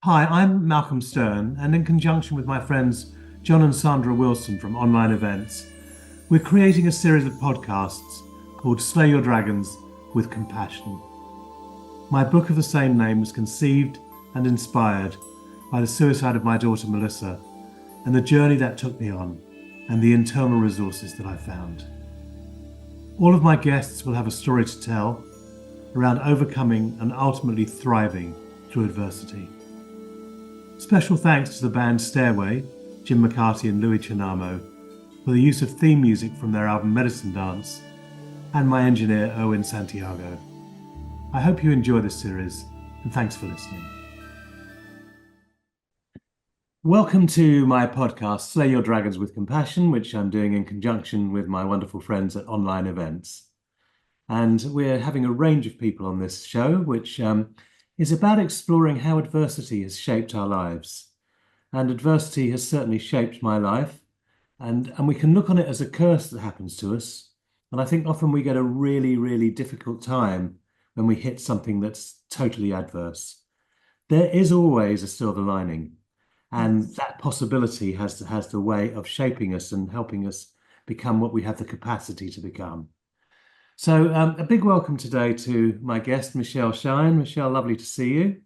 Hi, I'm Malcolm Stern, and in conjunction with my friends John and Sandra Wilson from Online Events, we're creating a series of podcasts called Slay Your Dragons with Compassion. My book of the same name was conceived and inspired by the suicide of my daughter Melissa and the journey that took me on and the internal resources that I found. All of my guests will have a story to tell around overcoming and ultimately thriving through adversity. Special thanks to the band Stairway, Jim McCarty and Louis Chinamo, for the use of theme music from their album Medicine Dance, and my engineer Owen Santiago. I hope you enjoy this series, and thanks for listening. Welcome to my podcast, Slay Your Dragons with Compassion, which I'm doing in conjunction with my wonderful friends at Online Events. And we're having a range of people on this show, which is about exploring how adversity has shaped our lives. And adversity has certainly shaped my life. And we can look on it as a curse that happens to us. And I think often we get a really, really difficult time when we hit something that's totally adverse. There is always a silver lining. And that possibility has the way of shaping us and helping us become what we have the capacity to become. So a big welcome today to my guest, Michelle Shine. Michelle, lovely to see you.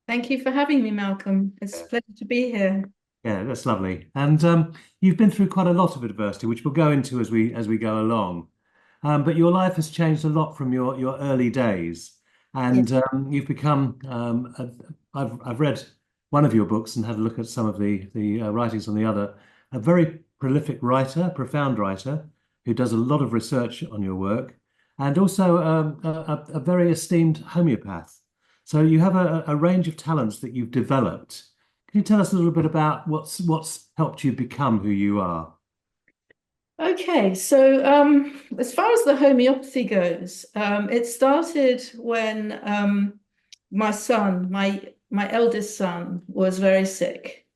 Thank you for having me, Malcolm. It's a pleasure to be here. Yeah, that's lovely. And you've been through quite a lot of adversity, which we'll go into as we go along. But your life has changed a lot from your early days, Yeah. and you've become. I've read one of your books and had a look at some of the writings on the other. A very prolific writer, profound writer, who does a lot of research on your work, and also a very esteemed homeopath. So you have a range of talents that you've developed. Can you tell us a little bit about what's helped you become who you are? Okay, so as far as the homeopathy goes, it started when my son, my eldest son, was very sick,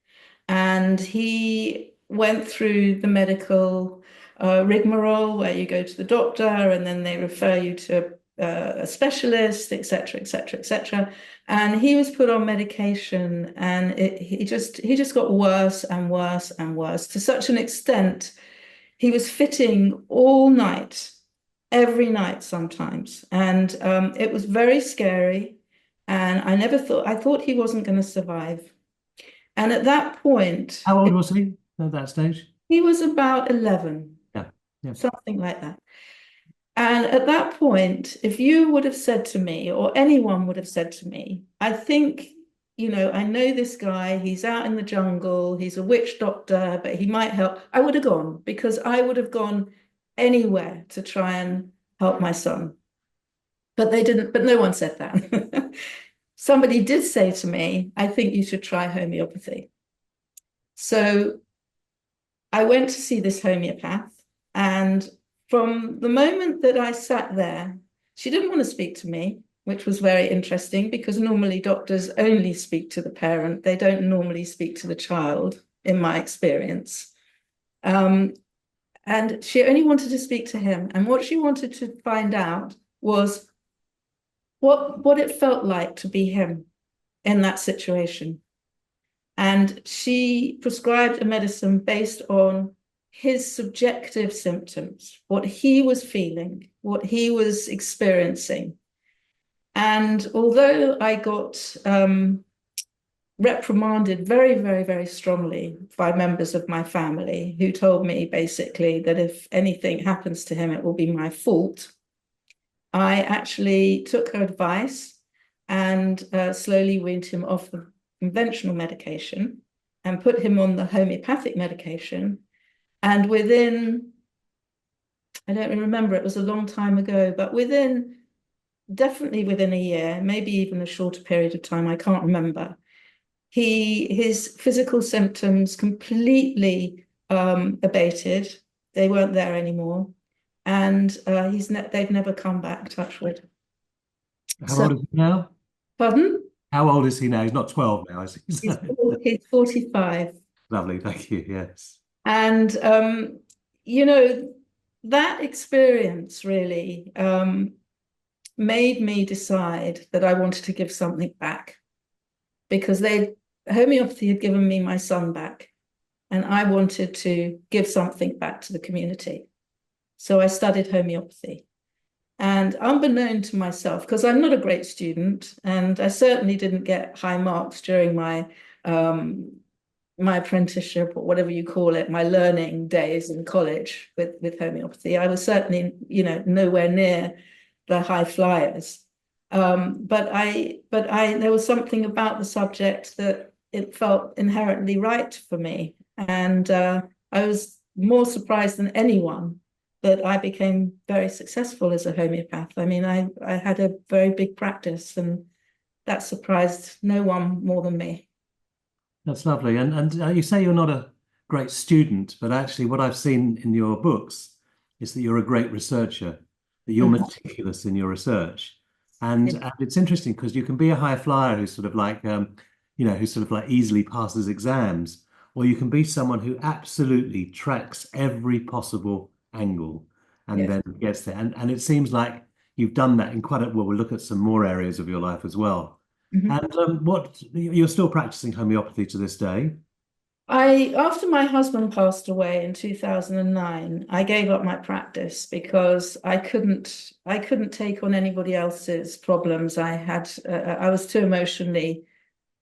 and he went through the medical rigmarole where you go to the doctor and then they refer you to a specialist, etc., etc., etc. And he was put on medication, and he just got worse and worse and worse to such an extent he was fitting all night, every night sometimes, and it was very scary. And I thought he wasn't going to survive. And at that point, How old was he at that stage? he was about 11, Yeah, yeah. something like that. And at that point, if you would have said to me, or anyone would have said to me, I think, I know this guy, he's out in the jungle, he's a witch doctor, but he might help, I would have gone, because I would have gone anywhere to try and help my son. But they didn't, but no one said that. Somebody did say to me, I think you should try homeopathy. So I went to see this homeopath, and from the moment that I sat there, she didn't want to speak to me, which was very interesting because normally doctors only speak to the parent. They don't normally speak to the child, in my experience. And she only wanted to speak to him. And what she wanted to find out was what it felt like to be him in that situation. And she prescribed a medicine based on his subjective symptoms, what he was feeling, what he was experiencing. And although I got reprimanded very, very, very strongly by members of my family who told me basically that if anything happens to him, it will be my fault, I actually took her advice and slowly weaned him off the conventional medication and put him on the homeopathic medication. And I don't remember, it was a long time ago, but definitely within a year, maybe even a shorter period of time, I can't remember, his physical symptoms completely abated. They weren't there anymore. And they've never come back, touch wood. How So, old is he now? pardon? How old is he now? He's not 12 now, is he? He's 45. Lovely, thank you. Yes. And, you know, that experience really made me decide that I wanted to give something back because homeopathy had given me my son back, and I wanted to give something back to the community. So I studied homeopathy. And unbeknown to myself, because I'm not a great student, and I certainly didn't get high marks during my apprenticeship, or whatever you call it, my learning days in college with homeopathy. I was certainly, nowhere near the high flyers. But there was something about the subject that it felt inherently right for me. And I was more surprised than anyone that I became very successful as a homeopath. I mean, I had a very big practice, and that surprised no one more than me. That's lovely. And you say you're not a great student, but actually, what I've seen in your books is that you're a great researcher, that you're Mhm. meticulous in your research. And, Yeah. and it's interesting because you can be a high flyer who's sort of like, who sort of like easily passes exams, or you can be someone who absolutely tracks every possible angle and Yes. then gets there. And it seems like you've done that in quite a, well, we'll look at some more areas of your life as well. Mhm. And what you're still practicing homeopathy to this day? After my husband passed away in 2009, I gave up my practice because I couldn't take on anybody else's problems. I was too emotionally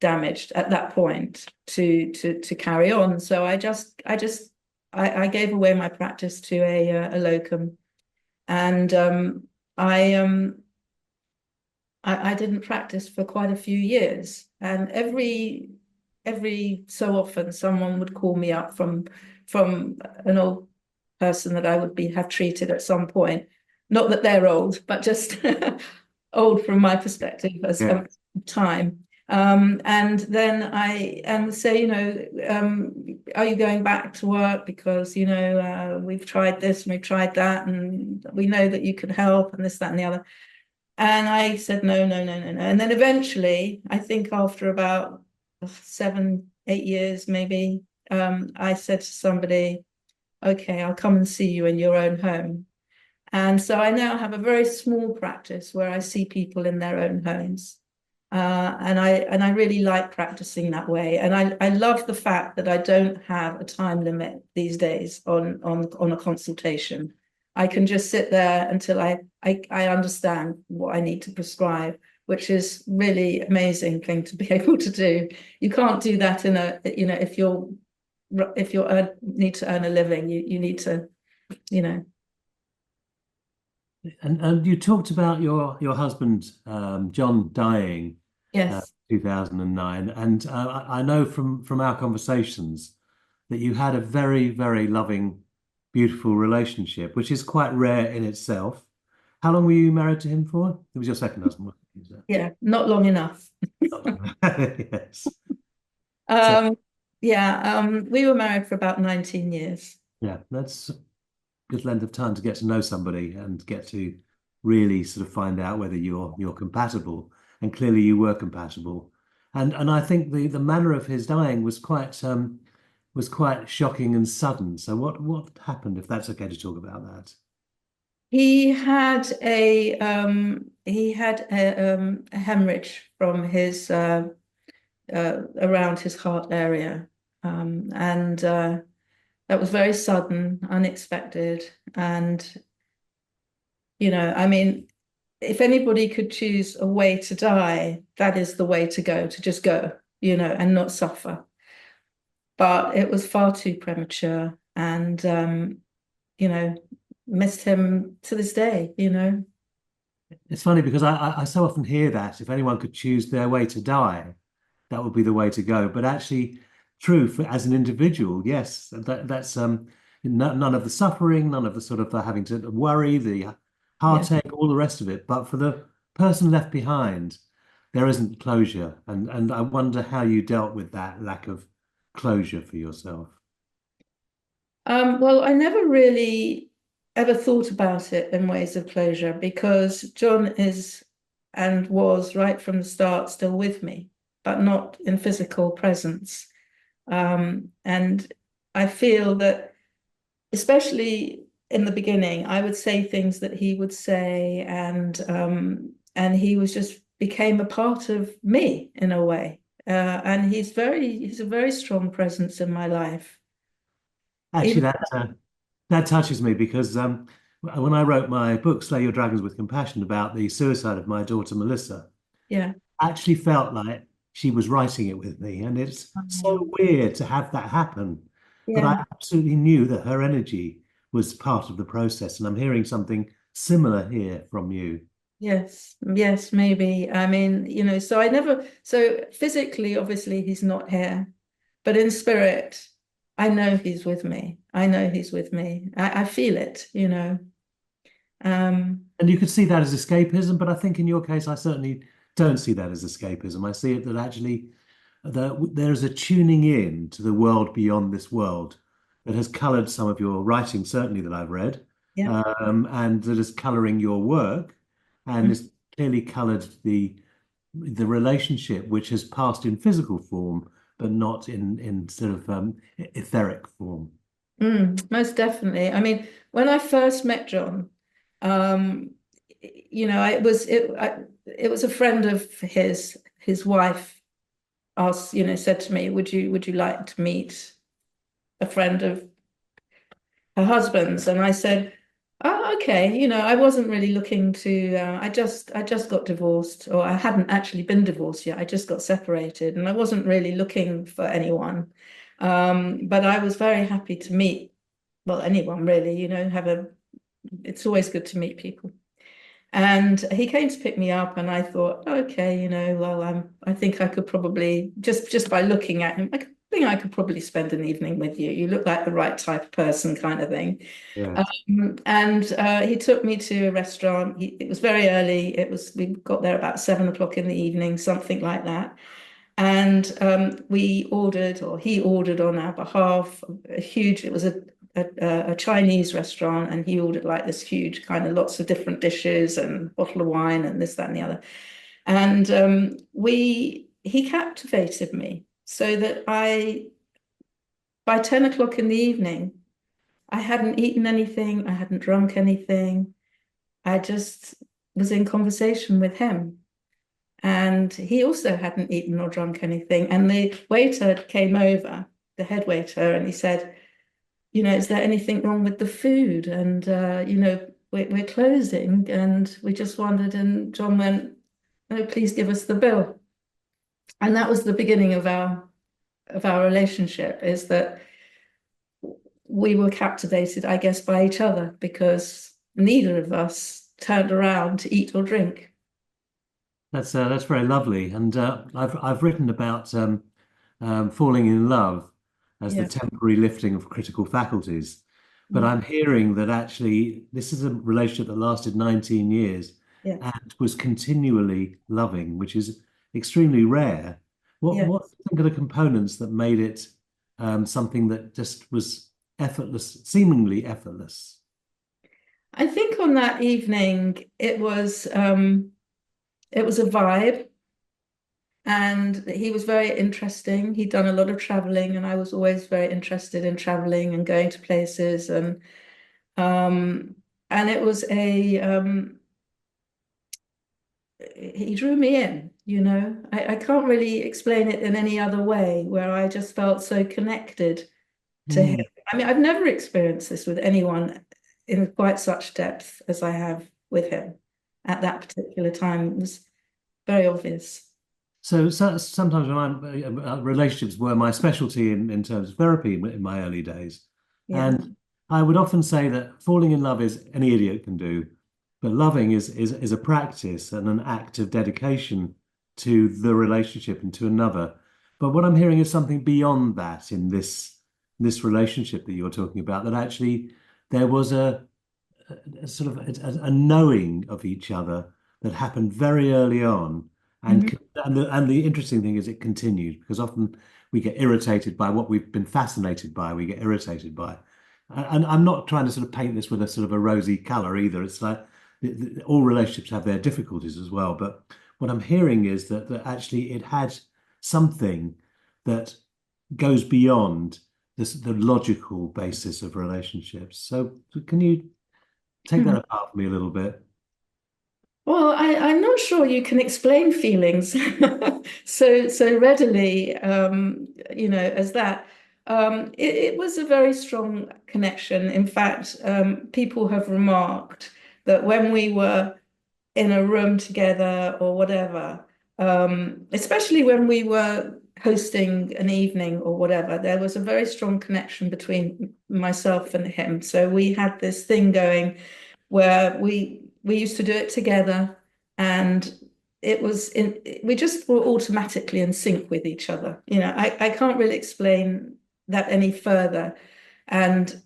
damaged at that point to carry on. So I gave away my practice to a locum, and I um I didn't practice for quite a few years, and every so often someone would call me up from an old person that I would have treated at some point. Not that they're old, but just old from my perspective as Yeah. time. And then I say, are you going back to work? Because, we've tried this and we've tried that, and we know that you can help, and this, that, and the other. And I said, no, no, no, no, no. And then eventually, I think after about 7, 8 years, maybe, I said to somebody, okay, I'll come and see you in your own home. And so I now have a very small practice where I see people in their own homes. And I really like practicing that way. And I love the fact that I don't have a time limit these days on a consultation. I can just sit there until I understand what I need to prescribe, which is really amazing thing to be able to do. You can't do that in a, if you need to earn a living, you need to, you know. And you talked about your husband John dying Yes. 2009, and I know from our conversations that you had a very, very loving, beautiful relationship, which is quite rare in itself. How long were you married to him for? It was your second husband, wasn't Yeah, not long enough. it? Yes. So Um, yeah, we were married for about 19 years. yeah, that's a good length of time to get to know somebody and get to really sort of find out whether you're compatible. And clearly you were compatible. And I think the manner of his dying was quite shocking and sudden. So what happened, if that's okay to talk about that? He had a hemorrhage from his around his heart area, and that was very sudden, unexpected, and I mean, if anybody could choose a way to die, that is the way to go, to just go, and not suffer. But it was far too premature, and you know, missed him to this day. It's funny because I so often hear that if anyone could choose their way to die, that would be the way to go. But actually, true for as an individual, yes, that's none of the suffering, none of the sort of having to worry, the Yeah. heartache, all the rest of it. But for the person left behind, there isn't closure, and I wonder how you dealt with that lack of closure for yourself. Well, I never really ever thought about it in ways of closure because John is and was right from the start still with me, but not in physical presence. And I feel that, especially in the beginning, I would say things that he would say, and he was just became a part of me in a way. and he's a very strong presence in my life. Actually, Even that touches me because when I wrote my book, Slay Your Dragons with Compassion, about the suicide of my daughter Melissa, yeah, I actually felt like she was writing it with me, and it's so weird to have that happen. But I yeah, absolutely knew that her energy was part of the process, and I'm hearing something similar here from you. yes, yes, maybe. I mean, so so physically, obviously, he's not here, but in spirit, I know he's with me. I know he's with me. I feel it. Um, And you could see that as escapism, but I think in your case, I certainly don't see that as escapism. I see it that actually there's a tuning in to the world beyond this world that has colored some of your writing, certainly that I've read, yeah. and that is coloring your work, and Mm. it's clearly colored the relationship, which has passed in physical form, but not in sort of etheric form. Most definitely. I mean, when I first met John, um, it was a friend of his wife asked, said to me, would you like to meet a friend of her husband's? And I said, oh, okay. I wasn't really looking to, I just got divorced, or I hadn't actually been divorced yet. I just got separated, and I wasn't really looking for anyone. But I was very happy to meet, well, anyone really, it's always good to meet people. And he came to pick me up, and I thought, okay, well, I think I could probably just by looking at him, think I could probably spend an evening with you. You look like the right type of person, kind of thing. Yes. And he took me to a restaurant. It was very early. We got there about 7 o'clock in the evening, something like that. And we ordered, or he ordered on our behalf, it was a Chinese restaurant, and he ordered like this huge kind of lots of different dishes and bottle of wine and this, that, and the other. And he captivated me so that by 10 o'clock in the evening, I hadn't eaten anything, I hadn't drunk anything. I just was in conversation with him. And he also hadn't eaten or drunk anything. And the waiter came over, the head waiter, and he said, is there anything wrong with the food? And, we're closing. And we just wondered. And John went, oh, please give us the bill. And that was the beginning of our relationship, is that we were captivated, I guess, by each other because neither of us turned around to eat or drink. That's very lovely, and I've written about falling in love as the Yeah. temporary lifting of critical faculties, but Mm. I'm hearing that actually this is a relationship that lasted 19 years Yeah. and was continually loving, which is extremely rare. What Yeah. what do you think are the components that made it something that just was effortless, seemingly effortless? I think on that evening it was a vibe, and he was very interesting. He'd done a lot of traveling, and I was always very interested in traveling and going to places, um and it was a he drew me in. I can't really explain it in any other way, where I just felt so connected to him. Hmm. I mean, I've never experienced this with anyone in quite such depth as I have with him at that particular time. It was very obvious. So sometimes when relationships were my specialty in terms of therapy in my early days. Yeah. And I would often say that falling in love is any idiot can do, but loving is a practice and an act of dedication to the relationship and to another. But what I'm hearing is something beyond that in this relationship that you're talking about, that actually there was a sort of a knowing of each other that happened very early on. Mhm. And the interesting thing is it continued, because often we get irritated by what we've been fascinated by, we get irritated by. And I'm not trying to sort of paint this with a sort of a rosy color either. It's like all relationships have their difficulties as well. But what I'm hearing is that actually it had something that goes beyond the logical basis of relationships. So can you take that apart for me a little bit? Well, I'm not sure you can explain feelings so readily, as that. It was a very strong connection. In fact, people have remarked that when we were in a room together or whatever, especially when we were hosting an evening or whatever, there was a very strong connection between myself and him. So we had this thing going where we used to do it together, and we just were automatically in sync with each other. I can't really explain that any further. And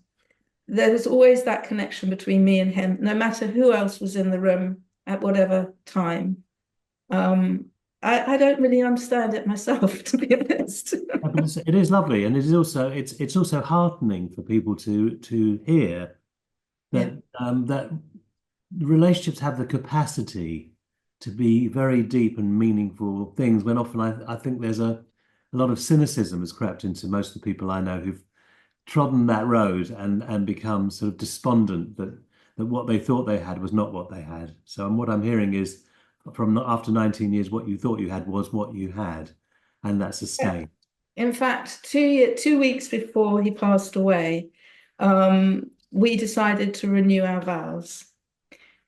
there was always that connection between me and him, no matter who else was in the room at whatever time. I don't really understand it myself, to be honest. But it is lovely, and it's also heartening for people to hear Yeah. that relationships have the capacity to be very deep and meaningful things. When often I think there's a lot of cynicism has crept into most of the people I know who've trodden that road and become sort of despondent that what they thought they had was not what they had. So and what I'm hearing is from after 19 years, what you thought you had was what you had, and that's Yeah. sustained. In fact, 2 weeks before he passed away, we decided to renew our vows.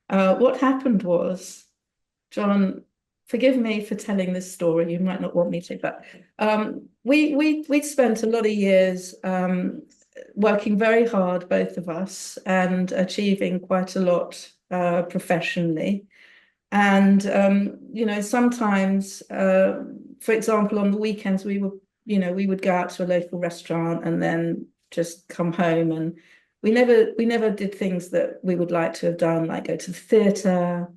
What happened was, John, forgive me for telling this story. You might not want me to, but we'd spent a lot of years working very hard, both of us, and achieving quite a lot professionally. And sometimes, for example, on the weekends, we would go out to a local restaurant and then just come home. And we never did things that we would like to have done, like go to the theatre,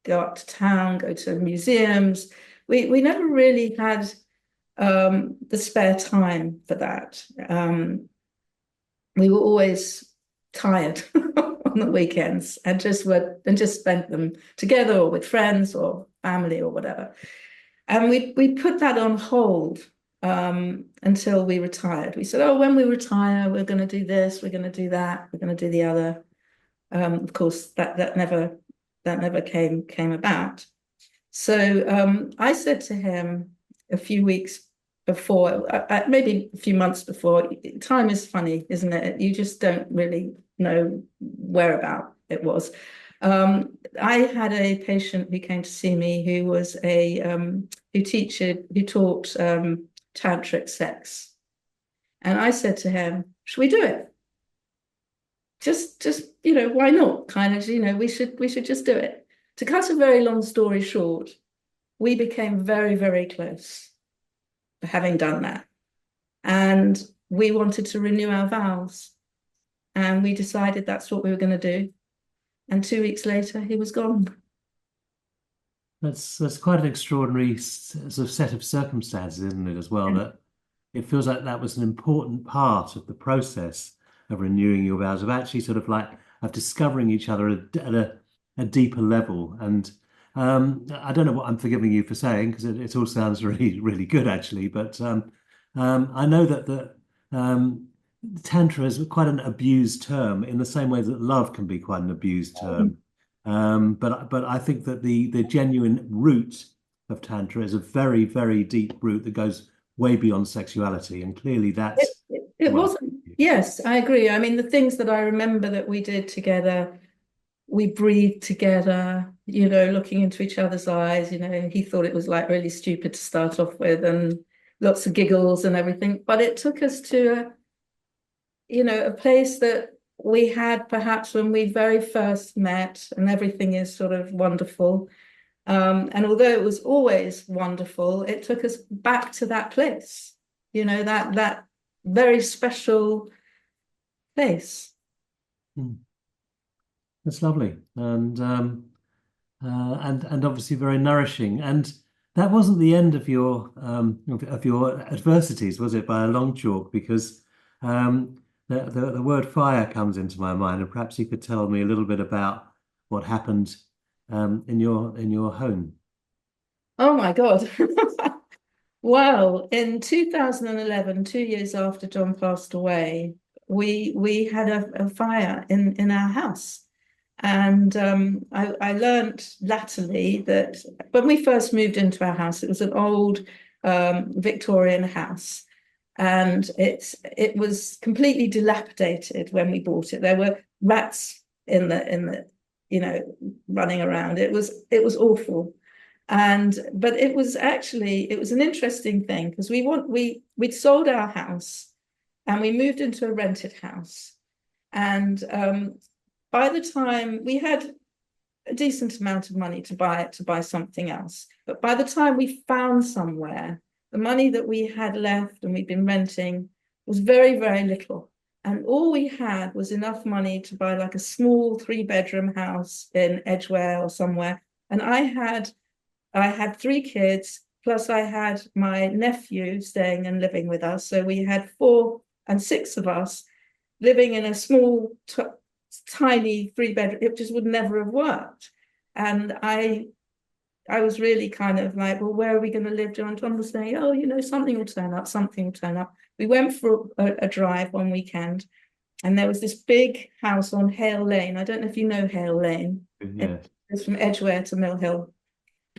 go up to town, go to museums. We never really had the spare time for that. We were always tired on the weekends and just spent them together or with friends or family or whatever. And we put that on hold until we retired. We said, oh, when we retire, we're going to do this, we're going to do that, we're going to do the other. Of course, that never came about. So I said to him a few weeks before, maybe a few months before, time is funny, isn't it? You just don't really know whereabout it was. I had a patient who came to see me who was who taught tantric sex, and I said to him, "Should we do it? Just why not? Kind of, we should just do it." To cut a very long story short, we became very, very close for having done that. And we wanted to renew our vows. And we decided that's what we were going to do. And 2 weeks later, he was gone. That's quite an extraordinary sort of set of circumstances, isn't it, as well? That it feels like that was an important part of the process of renewing your vows, of actually sort of like of discovering each other at a deeper level. And I don't know what I'm forgiving you for saying because it all sounds really, really good actually. But I know that Tantra is quite an abused term in the same way that love can be quite an abused term. But I think that the genuine root of Tantra is a very, very deep root that goes way beyond sexuality. And clearly It, that's it well. wasn't, yes, I agree. I mean, the things that I remember that we did together, we breathed together, looking into each other's eyes. He thought it was like really stupid to start off with, and lots of giggles and everything. But it took us to a place that we had perhaps when we very first met, and everything is sort of wonderful. And although it was always wonderful, it took us back to that place, that very special place. That's lovely, and obviously very nourishing. And that wasn't the end of your adversities, was it? By a long chalk, because the word fire comes into my mind, and perhaps you could tell me a little bit about what happened in your home. Oh my God. Well, in 2011, 2 years after John passed away, we had a fire in our house. And I learned latterly that when we first moved into our house, it was an old Victorian house, and it was completely dilapidated when we bought it. There were rats in the running around. It was awful. And but it was an interesting thing because we'd sold our house and we moved into a rented house. And by the time we had a decent amount of money to buy something else, but by the time we found somewhere, the money that we had left and we'd been renting was very, very little. And all we had was enough money to buy like a small 3-bedroom house in Edgware or somewhere. And I had 3 kids, plus I had my nephew staying and living with us. So we had 4 and 6 of us living in a small, tiny 3-bedroom. It just would never have worked. And I was really kind of like, well, where are we going to live? John was saying, oh, something will turn up, something will turn up. We went for a drive one weekend, and there was this big house on Hale Lane. I don't know if you know Hale Lane. Yes. It's from Edgware to Mill Hill.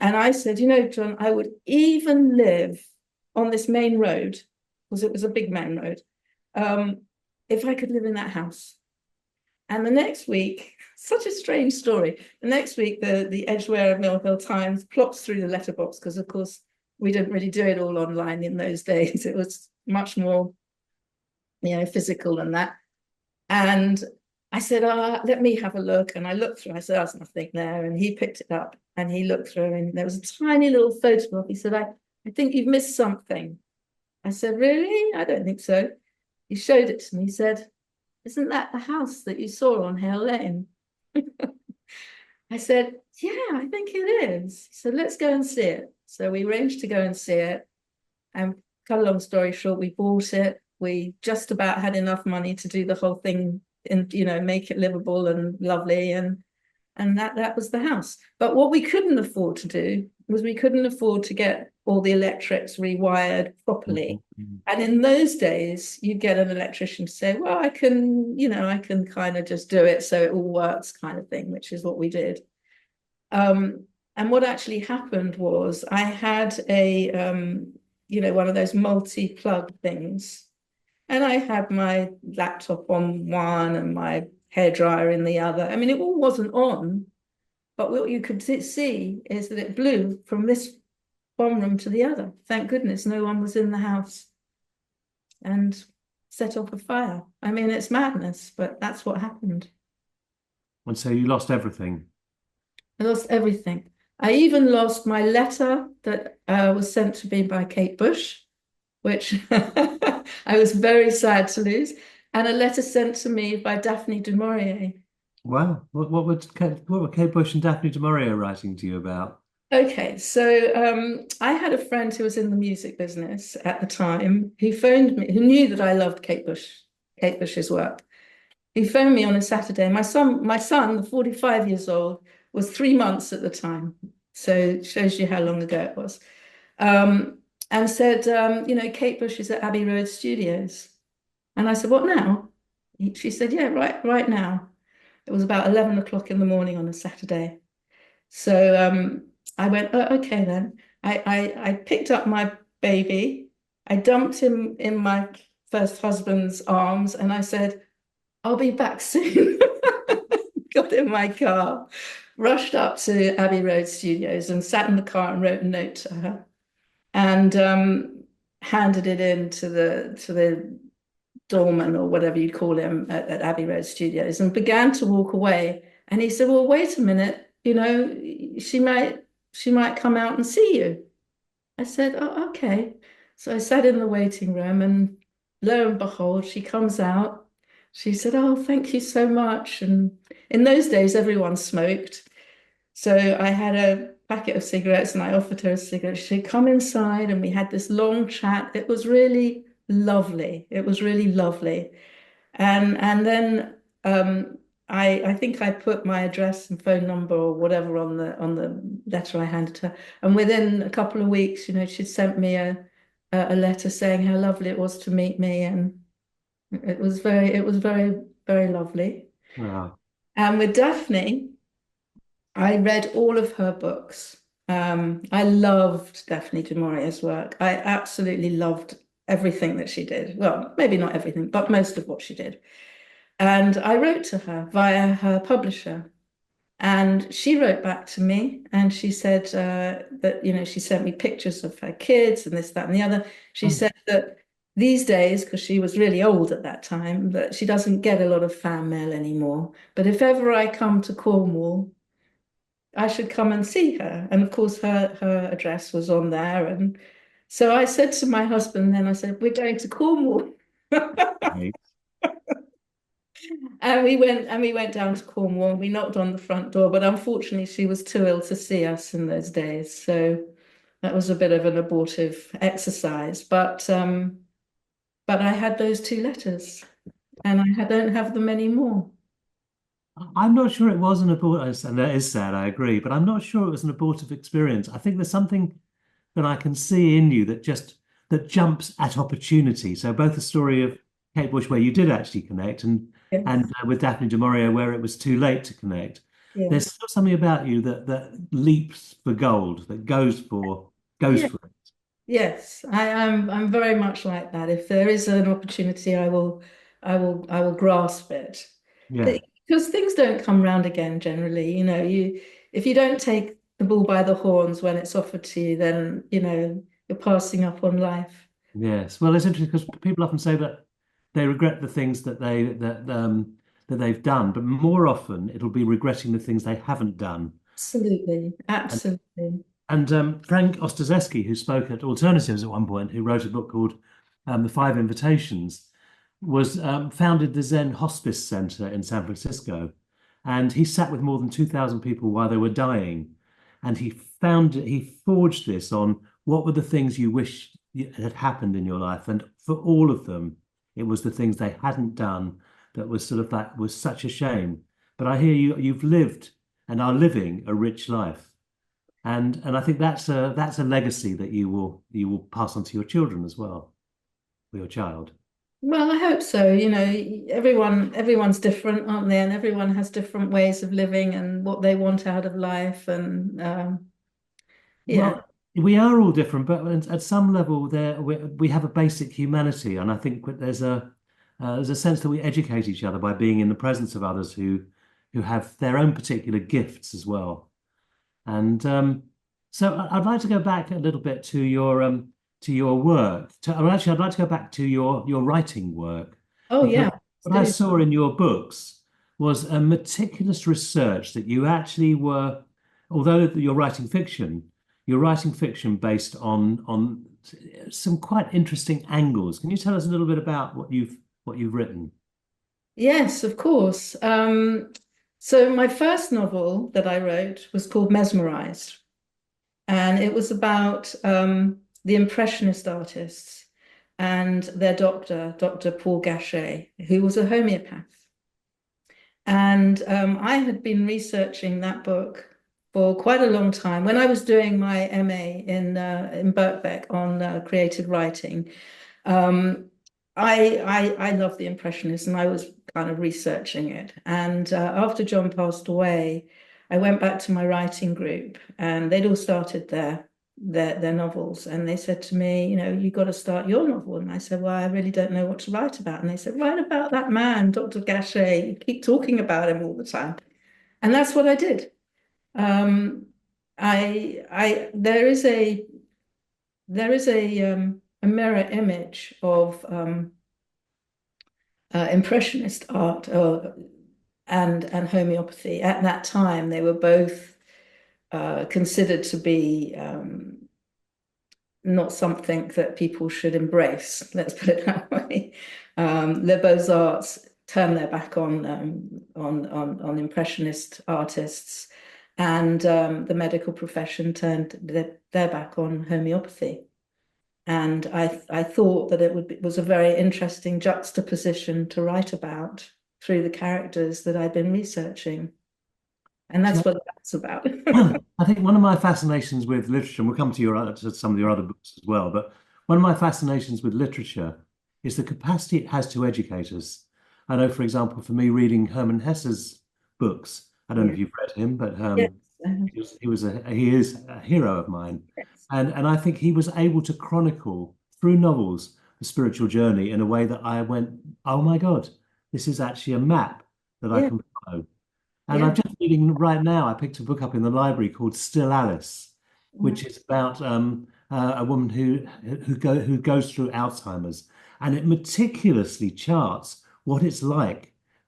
And I said, John, I would even live on this main road, because it was a big main road, if I could live in that house. And the next week, such a strange story. The next week, the Edgware Mill Hill Times plops through the letterbox, because of course we didn't really do it all online in those days. It was much more, physical than that. And I said, let me have a look. And I looked through, I said, there's nothing there. And he picked it up and he looked through, and there was a tiny little photograph. He said, I think you've missed something. I said, really? I don't think so. He showed it to me. He said, isn't that the house that you saw on Hale Lane? I said, yeah, I think it is. He said, let's go and see it. So we arranged to go and see it. And cut a long story short, we bought it. We just about had enough money to do the whole thing and make it livable and lovely, and that was the house. But what we couldn't afford to do was we couldn't afford to get all the electrics rewired properly. Mm-hmm. And in those days, you'd get an electrician to say, well, I can kind of just do it so it all works, kind of thing, which is what we did. And what actually happened was I had a one of those multi-plug things. And I had my laptop on one and my hairdryer in the other. I mean, it all wasn't on, but what you could see is that it blew from this one room to the other. Thank goodness no one was in the house, and set off a fire. I mean, it's madness, but that's what happened. And so you lost everything. I lost everything. I even lost my letter that was sent to me by Kate Bush, which I was very sad to lose, and a letter sent to me by Daphne du Maurier. Wow. What were Kate Bush and Daphne du Maurier writing to you about? Okay, so I had a friend who was in the music business at the time who phoned me, who knew that I loved Kate Bush's work. He phoned me on a Saturday. My son, the 45 years old, was 3 months at the time. So it shows you how long ago it was. And said, Kate Bush is at Abbey Road Studios. And I said, what now? She said, yeah, right now. It was about 11 o'clock in the morning on a Saturday. So I went, oh, okay then. I picked up my baby. I dumped him in my first husband's arms, and I said, I'll be back soon. Got in my car, rushed up to Abbey Road Studios and sat in the car and wrote a note to her, and handed it in to the doorman, or whatever you call him, at Abbey Road Studios, and began to walk away. And he said, well, wait a minute, she might come out and see you. I said, oh, okay. So I sat in the waiting room, and lo and behold, she comes out. She said, oh, thank you so much. And in those days, everyone smoked. So I had a packet of cigarettes and I offered her a cigarette. She said, come inside. And we had this long chat. It was really lovely. It was really lovely. And then I think I put my address and phone number or whatever on the letter I handed her. And within a couple of weeks, she'd sent me a letter saying how lovely it was to meet me. And it was very, very lovely. Wow. And with Daphne, I read all of her books. I loved Daphne du Maurier's work. I absolutely loved everything that she did. Well, maybe not everything, but most of what she did. And I wrote to her via her publisher. And she wrote back to me and she said that, she sent me pictures of her kids and this, that, and the other. She Oh, said that these days, because she was really old at that time, that she doesn't get a lot of fan mail anymore. But if ever I come to Cornwall, I should come and see her. And of course, her address was on there. And so I said to my husband, then I said, we're going to Cornwall. okay. And we went down to Cornwall and we knocked on the front door, but unfortunately she was too ill to see us in those days. So that was a bit of an abortive exercise. But I had those two letters and don't have them anymore. I'm not sure it was an abortive, and that is sad, I agree, but I'm not sure it was an abortive experience. I think there's something that I can see in you that jumps at opportunity. So both the story of Kate Bush, where you did actually connect, and Yes, with Daphne du Maurier, where it was too late to connect. There's yes, still something about you that leaps for gold, that goes yeah, for it. yes. I'm very much like that. If there is an opportunity, I will grasp it. Yeah, Because things don't come round again generally. If you don't take the bull by the horns when it's offered to you, then you're passing up on life. yes. Well, it's interesting because people often say that they regret the things that they've done, but more often it'll be regretting the things they haven't done. Absolutely, And absolutely. Frank Ostazeski, who spoke at Alternatives at one point, who wrote a book called The Five Invitations, was founded the Zen Hospice Center in San Francisco, and he sat with more than 2,000 people while they were dying, and he forged this on what were the things you wish had happened in your life, and for all of them, it was the things they hadn't done that was sort of that was such a shame. But I hear you've lived and are living a rich life. And I think that's a legacy that you will pass on to your children as well, or your child. Well, I hope so. Everyone's different, aren't they? And everyone has different ways of living and what they want out of life. And yeah, Well, we are all different, but at some level, we have a basic humanity, and I think that there's a sense that we educate each other by being in the presence of others who have their own particular gifts as well. And so I'd like to go back a little bit to your work. Well, actually, I'd like to go back to your writing work oh because yeah, what I let's do. saw in your books was a meticulous research that you actually were, although you're writing fiction based on some quite interesting angles. Can you tell us a little bit about what you've written? Yes, of course. So my first novel that I wrote was called Mesmerized, and it was about the Impressionist artists and their doctor, Dr. Paul Gachet, who was a homeopath. And I had been researching that book for quite a long time. When I was doing my MA in Birkbeck on creative writing, um, I love the Impressionists, and I was kind of researching it. And after John passed away, I went back to my writing group, and they'd all started their novels, and they said to me, you got to start your novel. And I said, well, I really don't know what to write about. And they said, write about that man, Dr. Gachet. You keep talking about him all the time, and that's what I did. Um, I there is a mirror image of Impressionist art and homeopathy. At that time, they were both considered to be not something that people should embrace. Let's put it that way. The Beaux-Arts turned their back on Impressionist artists, and the medical profession turned their back on homeopathy. And I thought that was a very interesting juxtaposition to write about through the characters that I've been researching. And So that's what that's about. I think one of my fascinations with literature, and we'll come to some of your other books as well, but one of my fascinations with literature is the capacity it has to educate us. I know, for example, for me, reading Hermann Hesse's books. I don't know Yeah. if you've read him, but Yes. he is a hero of mine, Yes. and I think he was able to chronicle through novels the spiritual journey in a way that I went, oh my God, this is actually a map that I Yeah. can follow. And I'm Yeah. just reading right now. I picked a book up in the library called Still Alice, which is about a woman who goes through Alzheimer's, and it meticulously charts what it's like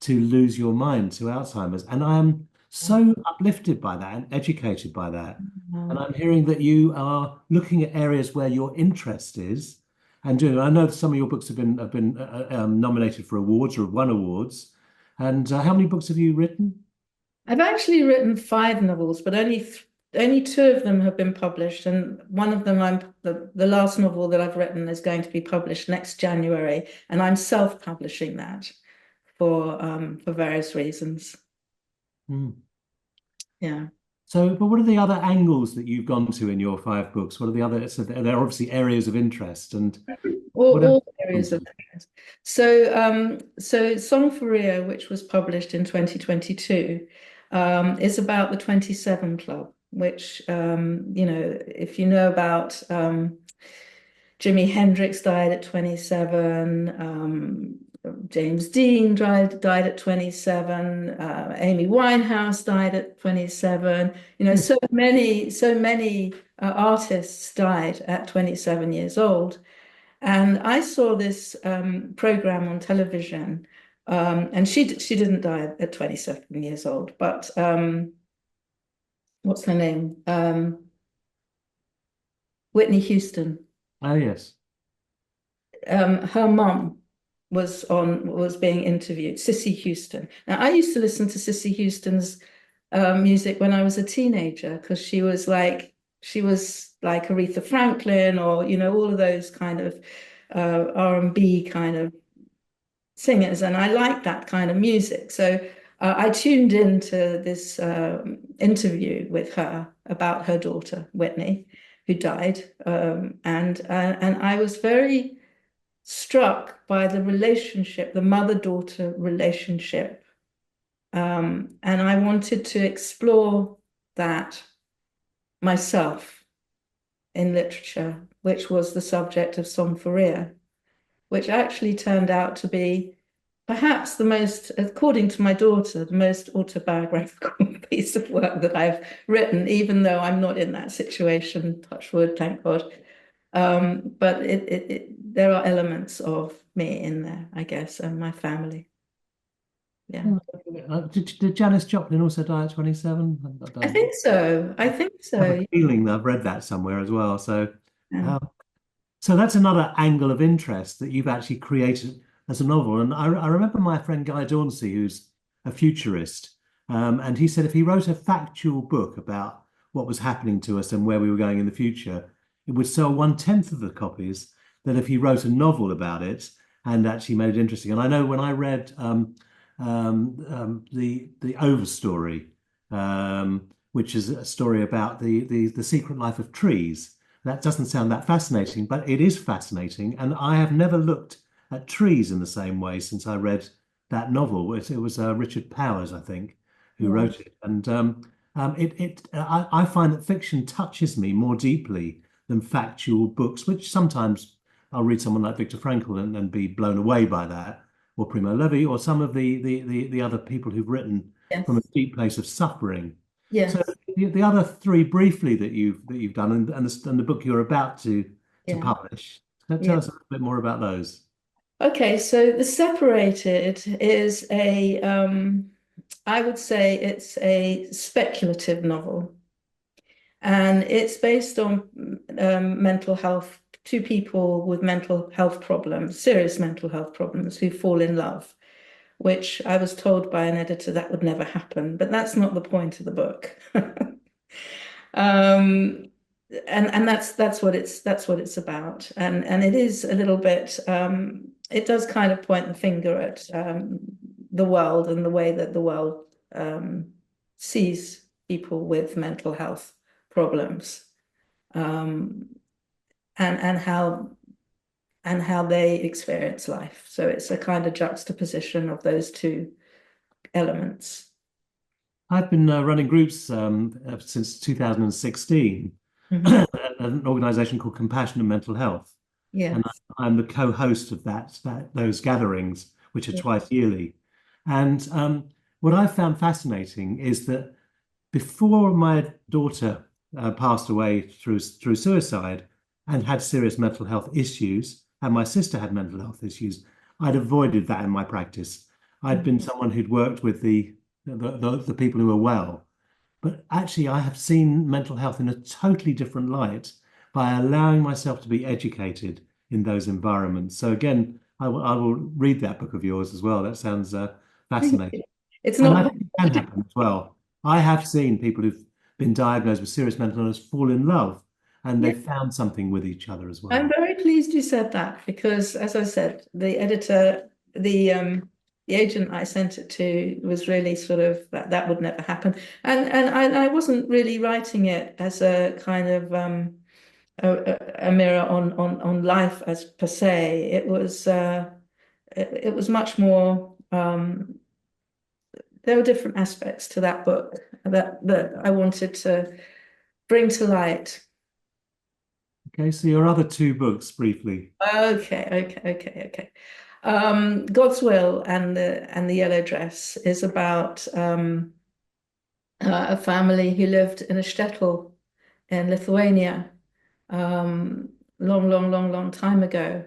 to lose your mind to Alzheimer's. And I am so uplifted by that and educated by that. And Um, I'm hearing that you are looking at areas where your interest is and doing. I know some of your books have been nominated for awards or have won awards. And how many books have you written? I've actually written 5 novels, but only 2 of them have been published, and one of them the last novel that I've written is going to be published next January, and I'm self-publishing that for various reasons. Hmm. Yeah. So, but what are the other angles that you've gone to in your 5 books? What are the other? So there are obviously areas of interest, and All, what have all you gone areas of to? interest. So Song for Rio, which was published in 2022, is about the 27 Club, which, if you know about Jimi Hendrix died at 27, James Dean died at 27, Amy Winehouse died at 27. Hmm. So many artists died at 27 years old. And I saw this program on television, and she didn't die at 27 years old, but what's her name? Whitney Houston. Oh yes. Her mum was being interviewed, Cissy Houston. Now, I used to listen to Cissy Houston's music when I was a teenager because she was like Aretha Franklin, or all of those kind of R&B kind of singers, and I like that kind of music. So I tuned into this interview with her about her daughter Whitney, who died, and I was very struck by the relationship, the mother-daughter relationship, and I wanted to explore that myself in literature, which was the subject of Song for Rio, which actually turned out to be perhaps the most, according to my daughter, the most autobiographical piece of work that I've written, even though I'm not in that situation, touch wood, thank God. But there are elements of me in there, I guess, and my family. Yeah. Did Janis Joplin also die at 27? I I don't think so. I think have a so. feeling that I've read that somewhere as well. So, Yeah. um, so that's another angle of interest that you've actually created as a novel. And I remember my friend Guy Dauncey, who's a futurist, and he said if he wrote a factual book about what was happening to us and where we were going in the future, it would sell 1/10 of the copies than if he wrote a novel about it and actually made it interesting. And I know when I read the Overstory, which is a story about the secret life of trees. That doesn't sound that fascinating, but it is fascinating. And I have never looked at trees in the same way since I read that novel. It was Richard Powers, I think, who Yeah. wrote it. And I find that fiction touches me more deeply than factual books, which sometimes I'll read someone like Viktor Frankl and be blown away by that, or Primo Levi, or some of the other people who've written from a Yes. deep place of suffering. So Yes. the other 3 briefly that you've done, and the book you're about to Yeah. publish. Tell Yeah. us a little bit more about those. Okay, so The Separated is I would say it's a speculative novel. And it's based on mental health, 2 people with mental health problems, serious mental health problems, who fall in love, which I was told by an editor that would never happen, but that's not the point of the book. Um, and that's what it's about. And it is a little bit it does kind of point the finger at the world and the way that the world sees people with mental health problems, um, and how they experience life. So it's a kind of juxtaposition of those 2 elements. I've been running groups since 2016 Hmm. at an organization called Compassionate Mental Health. And Yes. I'm the co-host of those gatherings, which are Yeah. twice yearly. And what I found fascinating is that before my daughter passed away through suicide and had serious mental health issues, and my sister had mental health issues, I'd avoided that in my practice. I'd been someone who'd worked with the people who were well, but actually, I have seen mental health in a totally different light by allowing myself to be educated in those environments. So again, I will read that book of yours as well. That sounds fascinating. It's And I not think it can happen as well. I have seen people who've been diagnosed with serious mental illness fall in love and yeah. they found something with each other as I'm well. very pleased you said that because, as I said, the editor, the agent I sent it to was really sort of that would never happen, and I wasn't really writing it as a kind of a mirror on life as per se. It was much more. There were different aspects to that book that I wanted to bring to light. Okay, so your other two books briefly. Okay. God's Will and the Yellow Dress is about a family who lived in a shtetl in Lithuania long time ago,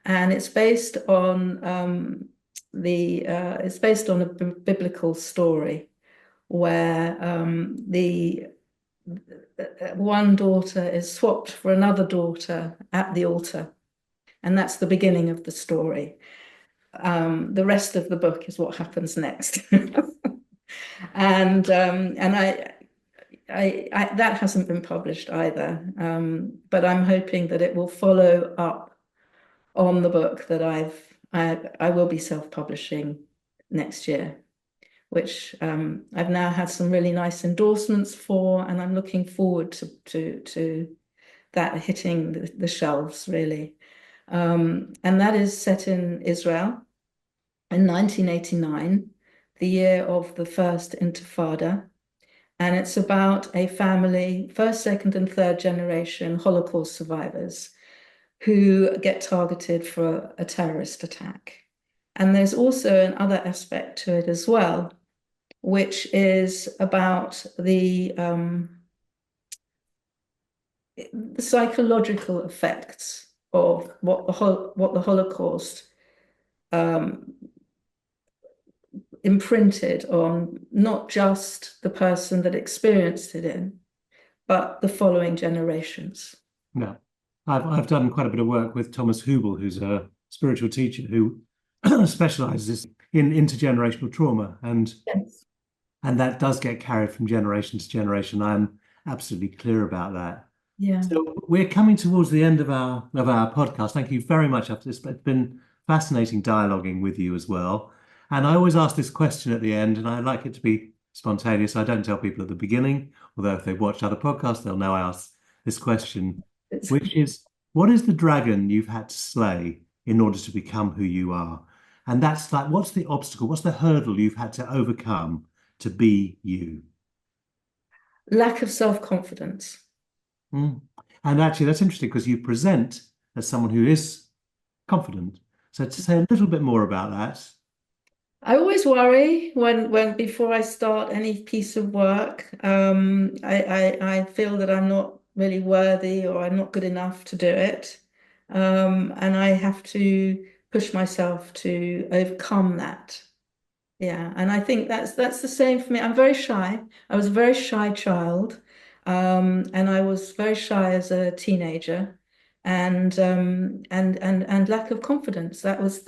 and it's based on a biblical story where the one daughter is swapped for another daughter at the altar, and that's the beginning of the story. The rest of the book is what happens next. And that hasn't been published either. But I'm hoping that it will follow up on the book that I will be self-publishing next year, which I've now had some really nice endorsements for, and I'm looking forward to that hitting the shelves really. And that is set in Israel in 1989, the year of the first Intifada. And it's about a family, first, second, and third generation Holocaust survivors who get targeted for a terrorist attack. And there's also another aspect to it as well, which is about the psychological effects of what the Holocaust um, imprinted on not just the person that experienced it in, but the following generations. Yeah. I've done quite a bit of work with Thomas Hubel, who's a spiritual teacher who specializes in intergenerational trauma, Yes. and that does get carried from generation to generation. I'm absolutely clear about that. Yeah. So we're coming towards the end of our podcast. Thank you very much. It's been fascinating dialoguing with you as well. And I always ask this question at the end, and I like it to be spontaneous. I don't tell people at the beginning, although if they've watched other podcasts, they'll know I ask this question, It's, which is, what is the dragon you've had to slay in order to become who you are? And that's like, what's the obstacle? What's the hurdle you've had to overcome to be you? lack of self-confidence. Mm. And actually, that's interesting because you present as someone who is confident. So to say a little bit more about that. I always worry when before I start any piece of work. I feel that I'm not really worthy or I'm not good enough to do it. And I have to push myself to overcome that. Yeah, and I think that's the same for me. I'm very shy. I was a very shy child, and I was very shy as a teenager, and lack of confidence. That is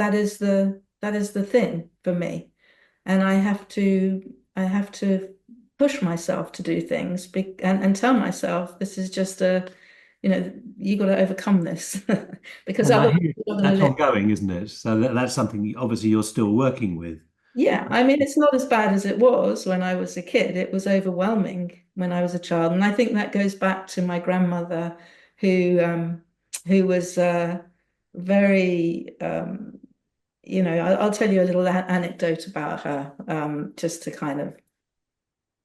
the thing for me, and I have to push myself to do things and tell myself this is just you got to overcome this because And I otherwise hear you're not going to that's live. ongoing, isn't it? So that's something obviously you're still working with. Yeah, I mean, it's not as bad as it was when I was a kid. It was overwhelming when I was a child, and I think that goes back to my grandmother, who um, who was very, I'll tell you a little anecdote about her, just to kind of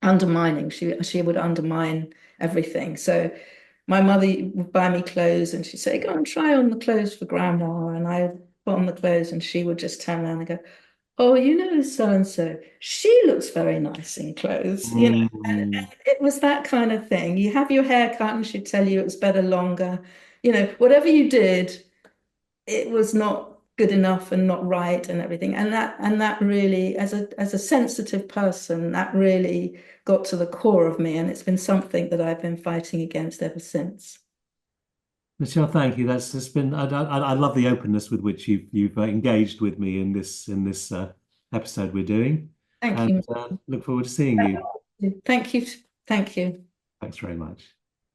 undermining. She would undermine everything. So my mother would buy me clothes and she'd say, go and try on the clothes for grandma. And I put on the clothes and she would just turn around and go, oh, you know, so and so, she looks very nice in clothes, you know. And Mm. it was that kind of thing. You have your hair cut and she'd tell you it was better longer. You know, whatever you did, it was not good enough and not right and everything. And that really, as a sensitive person, that really got to the core of me. And it's been something that I've been fighting against ever since. Michelle, thank you. That's just been. I love the openness with which you've engaged with me in this episode we're doing, Thank and you. look forward to seeing you. Thank you. Thank you. Thanks very much.